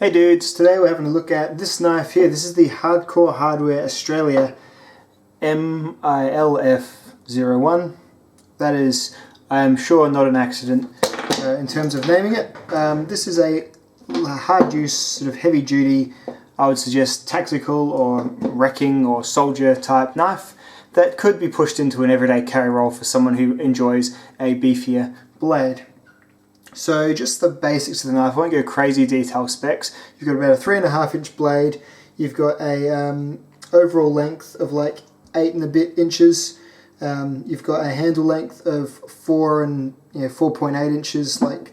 Hey dudes, today we're having a look at this knife here. This is the Hardcore Hardware Australia MILF01. That is, I am sure, not an accident in terms of naming it. This is a hard use, sort of heavy duty, I would suggest tactical or wrecking or soldier type knife that could be pushed into an everyday carry role for someone who enjoys a beefier blade. So just the basics of the knife. I won't go crazy detail specs. You've got about a 3.5 inch blade. You've got a overall length of like 8 and a bit inches. You've got a handle length of 4.8 inches, like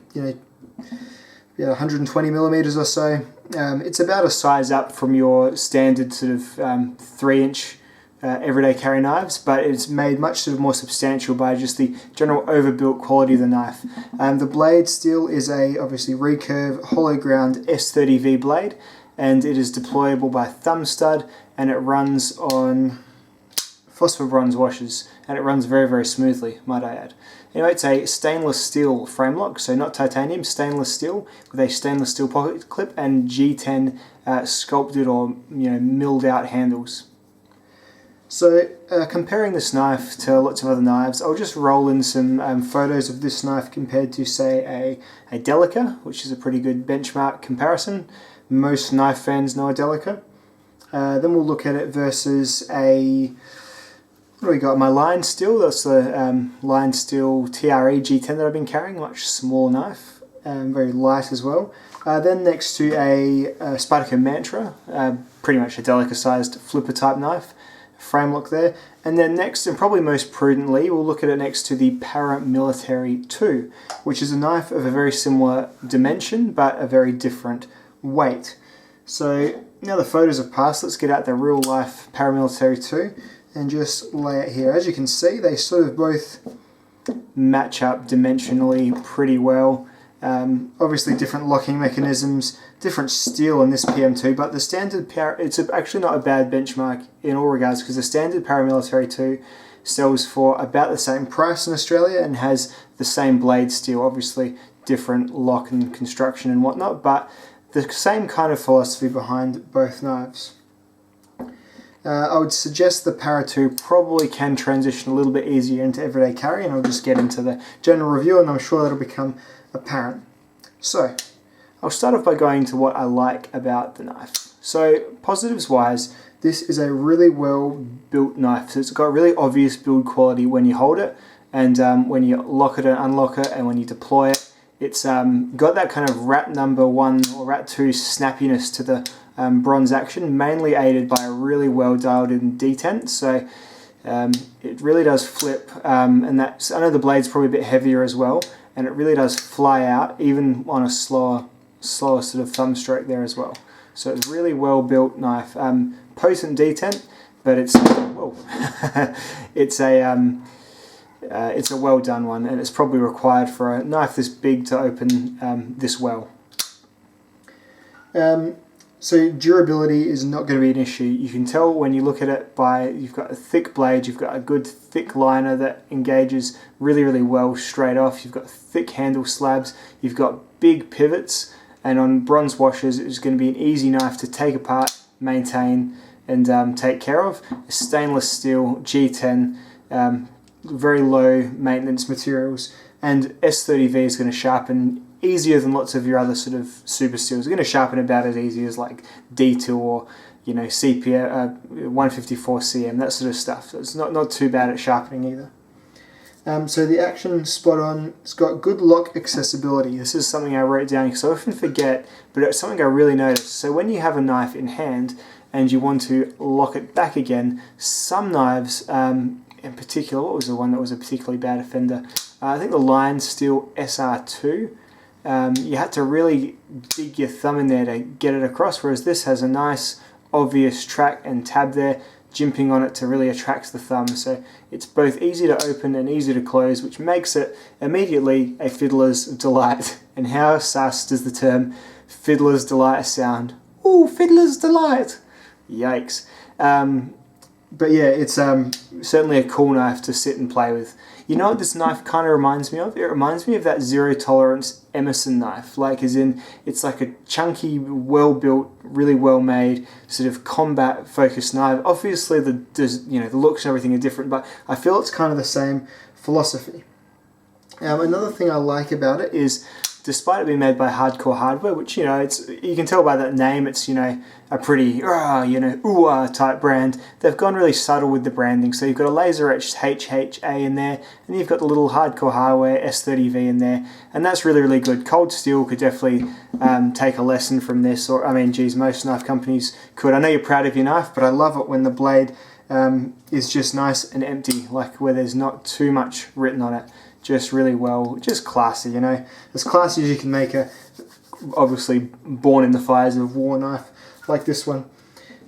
120 millimeters or so. It's about a size up from your standard sort of 3-inch everyday carry knives, but it's made much sort of more substantial by just the general overbuilt quality of the knife. The blade steel is a obviously recurve hollow ground S30V blade, and it is deployable by thumb stud, and it runs on phosphor bronze washers, and it runs very, very smoothly, might I add. Anyway, it's a stainless steel frame lock, so not titanium, stainless steel with a stainless steel pocket clip and G10 sculpted or milled out handles. So comparing this knife to lots of other knives, I'll just roll in some photos of this knife compared to, say, a Delica, which is a pretty good benchmark comparison. Most knife fans know a Delica. Then we'll look at it versus what do we got? My Lion Steel. That's the Lion Steel TRE G10 that I've been carrying, much smaller knife, very light as well. Then next to a Spyderco Mantra, pretty much a Delica-sized flipper type knife. Frame lock there, and then next, and probably most prudently, we'll look at it next to the Paramilitary 2, which is a knife of a very similar dimension but a very different weight. So now the photos have passed, let's get out the real life Paramilitary 2 and just lay it here. As you can see, they sort of both match up dimensionally pretty well. Obviously different locking mechanisms, different steel in this PM2, but the standard it's actually not a bad benchmark in all regards, because the standard Paramilitary 2 sells for about the same price in Australia and has the same blade steel, obviously different lock and construction and whatnot, but the same kind of philosophy behind both knives. I would suggest the Para 2 probably can transition a little bit easier into everyday carry, and I'll just get into the general review and I'm sure that'll become apparent. So, I'll start off by going to what I like about the knife. So, positives wise, this is a really well built knife. So it's got really obvious build quality when you hold it, and when you lock it and unlock it, and when you deploy it. It's got that kind of rat number 1 or rat 2 snappiness to the bronze action, mainly aided by a really well dialed in detent. So it really does flip, and that's, I know the blade's probably a bit heavier as well, and it really does fly out even on a slower sort of thumb stroke there as well. So it's a really well built knife, potent detent, but it's it's a well done one, and it's probably required for a knife this big to open this well. So durability is not going to be an issue. You can tell when you look at it by, you've got a thick blade, you've got a good thick liner that engages really, really well straight off, you've got thick handle slabs, you've got big pivots, and on bronze washers it's going to be an easy knife to take apart, maintain, and take care of. A stainless steel G10, very low maintenance materials, and S30V is going to sharpen easier than lots of your other sort of super steels. It's going to sharpen about as easy as like D2 or CPM 154 cm, that sort of stuff. So it's not too bad at sharpening either. So the action spot on. It's got good lock accessibility. This is something I wrote down because I often forget, but it's something I really noticed. So when you have a knife in hand and you want to lock it back again, some knives, in particular, what was the one that was a particularly bad offender? I think the Lion Steel SR2. You had to really dig your thumb in there to get it across, whereas this has a nice obvious track and tab there, jimping on it to really attract the thumb. So it's both easy to open and easy to close, which makes it immediately a fiddler's delight. And how sus does the term fiddler's delight sound? Ooh, fiddler's delight! Yikes. But yeah, it's certainly a cool knife to sit and play with. You know what this knife kind of reminds me of? It reminds me of that Zero Tolerance Emerson knife, like as in it's like a chunky, well built, really well made sort of combat focused knife. Obviously the looks and everything are different, but I feel it's kind of the same philosophy. Another thing I like about it is, despite it being made by Hardcore Hardware, which, you can tell by that name, it's, a pretty, type brand, they've gone really subtle with the branding. So you've got a laser etched HHA in there, and you've got the little Hardcore Hardware S30V in there, and that's really, really good. Cold Steel could definitely take a lesson from this, most knife companies could. I know you're proud of your knife, but I love it when the blade is just nice and empty, like where there's not too much written on it. Just really well, just classy, as classy as you can make a, obviously born in the fires of war knife like this one.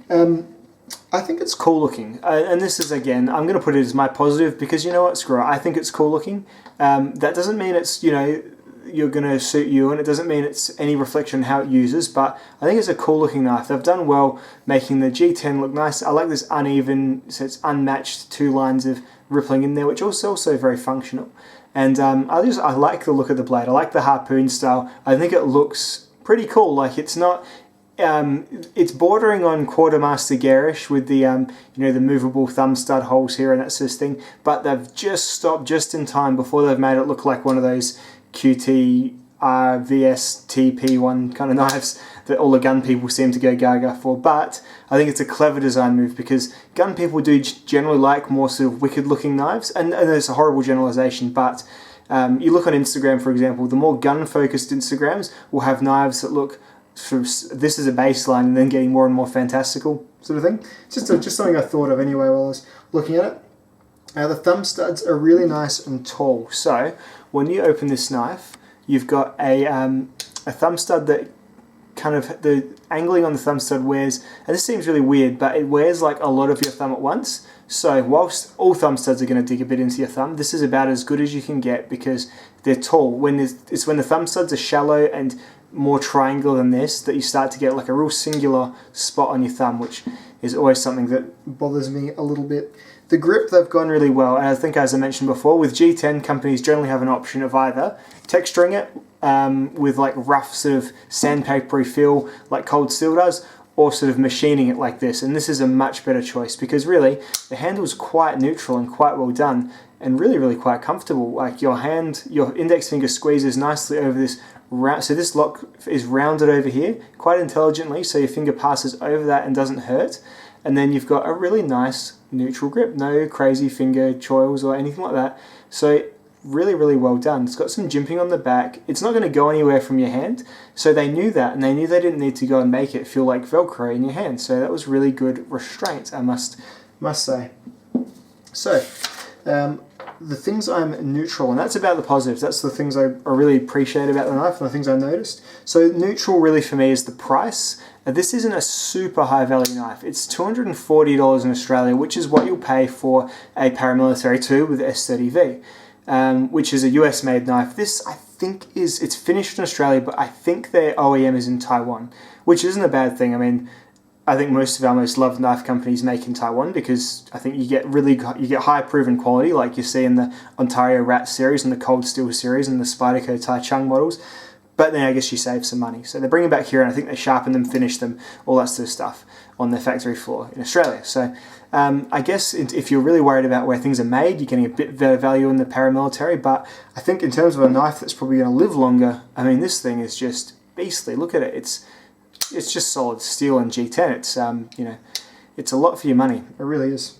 I think it's cool looking, and this is, again, I'm going to put it as my positive, because you know what, screw it, I think it's cool looking. That doesn't mean it's, you're going to suit you, and it doesn't mean it's any reflection on how it uses, but I think it's a cool looking knife. They've done well making the G10 look nice. I like this uneven, so it's unmatched 2 lines of rippling in there, which also very functional. And I like the look of the blade. I like the harpoon style. I think it looks pretty cool. Like, it's not, it's bordering on Quartermaster garish with the the movable thumb stud holes here and that sort of thing. But they've just stopped just in time before they've made it look like one of those QT VSTP1 kind of knives that all the gun people seem to go gaga for. But I think it's a clever design move, because gun people do generally like more sort of wicked looking knives, and it's a horrible generalization, but you look on Instagram, for example, the more gun focused Instagrams will have knives that look sort of, this is a baseline, and then getting more and more fantastical sort of thing. Just something I thought of anyway while I was looking at it. The thumb studs are really nice and tall, so when you open this knife, you've got a thumb stud that kind of, the angling on the thumb stud wears, and this seems really weird, but it wears like a lot of your thumb at once. So whilst all thumb studs are going to dig a bit into your thumb, this is about as good as you can get, because they're tall. It's when the thumb studs are shallow and more triangular than this that you start to get like a real singular spot on your thumb, which is always something that bothers me a little bit. The grip, they've gone really well, and I think, as I mentioned before, with G10, companies generally have an option of either texturing it with like rough sort of sandpapery feel like Cold Steel does, or sort of machining it like this. And this is a much better choice, because really the handle's quite neutral and quite well done, and really, really quite comfortable. Like your index finger squeezes nicely over this so this lock is rounded over here quite intelligently, so your finger passes over that and doesn't hurt. And then you've got a really nice neutral grip, no crazy finger choils or anything like that. So really, really well done. It's got some jimping on the back. It's not going to go anywhere from your hand. So they knew that, and they knew they didn't need to go and make it feel like Velcro in your hand. So that was really good restraint, I must say. So the things I'm neutral, and that's about the positives. That's the things I really appreciate about the knife, and the things I noticed. So neutral really for me is the price. This isn't a super high value knife. It's $240 in Australia, which is what you'll pay for a Paramilitary 2 with S30V, which is a US made knife. This, I think, it's finished in Australia, but I think their OEM is in Taiwan, which isn't a bad thing. I mean, I think most of our most loved knife companies make in Taiwan, because I think you get high proven quality, like you see in the Ontario Rat series and the Cold Steel series and the Spyderco Taichung models. But then I guess you save some money. So they bring them back here, and I think they sharpen them, finish them, all that sort of stuff on their factory floor in Australia. So I guess if you're really worried about where things are made, you're getting a bit better value in the Paramilitary. But I think in terms of a knife that's probably going to live longer, I mean, this thing is just beastly. Look at it. It's just solid steel and G10. It's it's a lot for your money. It really is.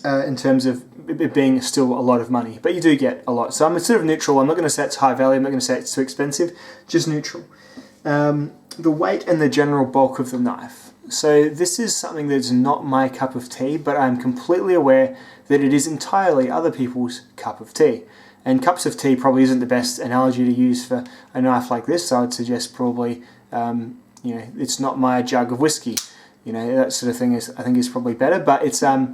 In terms of it being still a lot of money, but you do get a lot. So I'm sort of neutral. I'm not going to say it's high value. I'm not going to say it's too expensive. Just neutral. The weight and the general bulk of the knife. So this is something that's not my cup of tea, but I'm completely aware that it is entirely other people's cup of tea. And cups of tea probably isn't the best analogy to use for a knife like this. So I'd suggest probably it's not my jug of whiskey. That sort of thing I think is probably better. But it's heavy.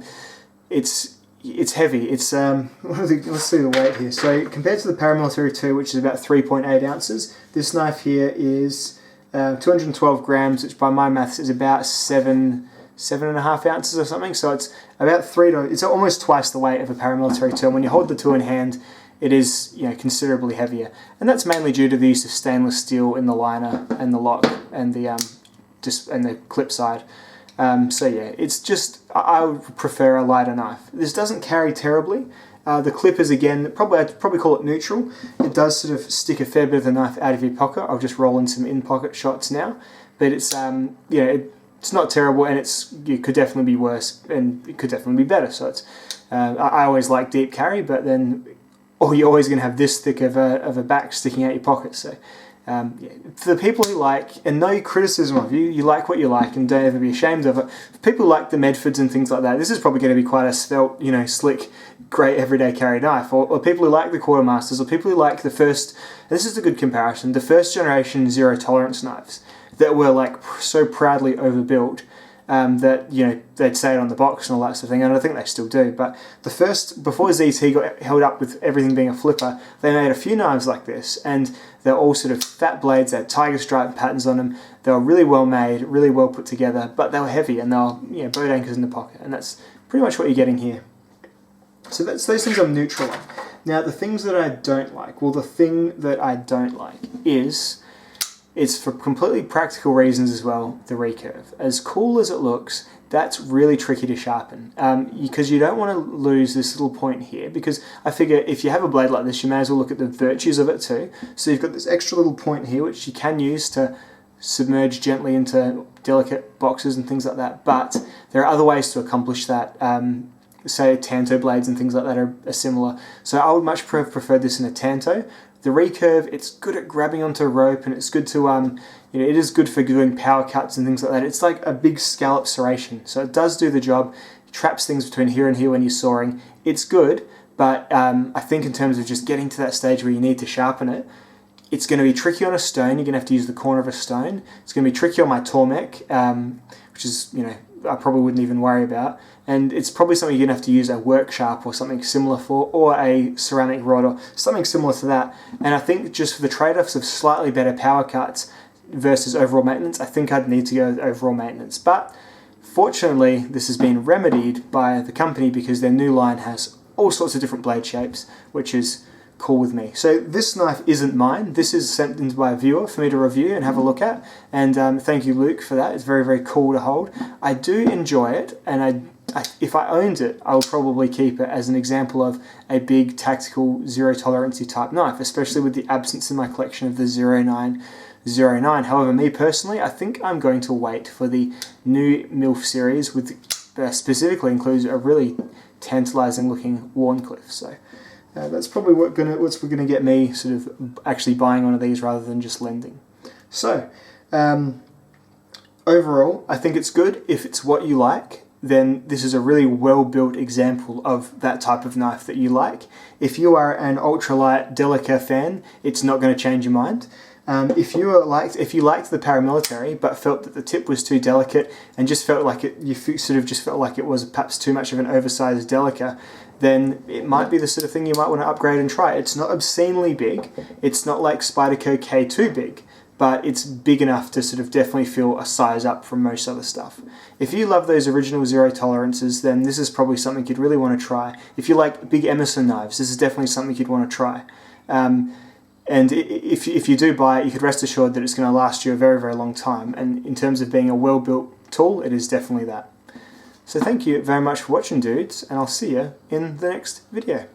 It's let's see the weight here. So compared to the Paramilitary 2, which is about 3.8 ounces, this knife here is 212 grams, which by my maths is about 7.5 ounces or something. So it's about it's almost twice the weight of a Paramilitary 2. And when you hold the two in hand, it is, you know, considerably heavier, and that's mainly due to the use of stainless steel in the liner and the lock and the and the clip side. So yeah, it's just, I would prefer a lighter knife. This doesn't carry terribly. The clip is, again, I'd probably call it neutral. It does sort of stick a fair bit of the knife out of your pocket. I'll just roll in some in-pocket shots now. But it's, you know, it's not terrible, and it could definitely be worse, and it could definitely be better. So it's, I always like deep carry, but then you're always going to have this thick of a back sticking out your pocket. So yeah, for the people who like, and no criticism of you, you like what you like and don't ever be ashamed of it. For people who like the Medfords and things like that, this is probably going to be quite a svelte, you know, slick, great everyday carry knife. Or people who like the Quartermasters, or people who like the first, and this is a good comparison, the first generation zero tolerance knives that were like so proudly overbuilt that, you know, they'd say it on the box and all that sort of thing, and I think they still do. But the first, before ZT got held up with everything being a flipper, they made a few knives like this, and they're all sort of fat blades. They had tiger stripe patterns on them. They were really well made, really well put together, but they were heavy, and they were, you know, boat anchors in the pocket, and that's pretty much what you're getting here. So that's those things I'm neutral on. Now the things that I don't like, well, the thing that I don't like is, it's for completely practical reasons as well, the recurve. As cool as it looks, that's really tricky to sharpen, because you don't want to lose this little point here, because I figure if you have a blade like this, you may as well look at the virtues of it too. So you've got this extra little point here, which you can use to submerge gently into delicate boxes and things like that, but there are other ways to accomplish that. Say Tanto blades and things like that are similar. So I would much prefer this in a Tanto. The recurve, it's good at grabbing onto a rope, and it's good to, you know, it is good for doing power cuts and things like that. It's like a big scallop serration, so it does do the job. It traps things between here and here when you're sawing. It's good, but I think in terms of just getting to that stage where you need to sharpen it, it's going to be tricky on a stone. You're going to have to use the corner of a stone. It's going to be tricky on my Tormek, which is, you know, I probably wouldn't even worry about. And it's probably something you're going to have to use a work sharp or something similar for, or a ceramic rod or something similar to that. And I think just for the trade-offs of slightly better power cuts versus overall maintenance, I think I'd need to go with overall maintenance. But fortunately, this has been remedied by the company, because their new line has all sorts of different blade shapes, which is cool with me. So this knife isn't mine. This is sent in by a viewer for me to review and have a look at. And thank you, Luke, for that. It's very, very cool to hold. I do enjoy it, and if I owned it, I would probably keep it as an example of a big tactical zero tolerancy type knife, especially with the absence in my collection of the 0909. However, me personally, I think I'm going to wait for the new MILF series, with specifically includes a really tantalizing looking Wharncliffe. So that's probably what's going to get me sort of actually buying one of these rather than just lending. So overall, I think it's good. If it's what you like, then this is a really well-built example of that type of knife that you like. If you are an ultralight Delica fan, it's not going to change your mind. If you liked the paramilitary but felt that the tip was too delicate and just felt like it was perhaps too much of an oversized Delica, then it might be the sort of thing you might want to upgrade and try. It's not obscenely big. It's not like Spyderco K2 big, but it's big enough to sort of definitely feel a size up from most other stuff. If you love those original zero tolerances, then this is probably something you'd really want to try. If you like big Emerson knives, this is definitely something you'd want to try. And if you do buy it, you could rest assured that it's going to last you a very, very long time. And in terms of being a well-built tool, it is definitely that. So thank you very much for watching, dudes, and I'll see you in the next video.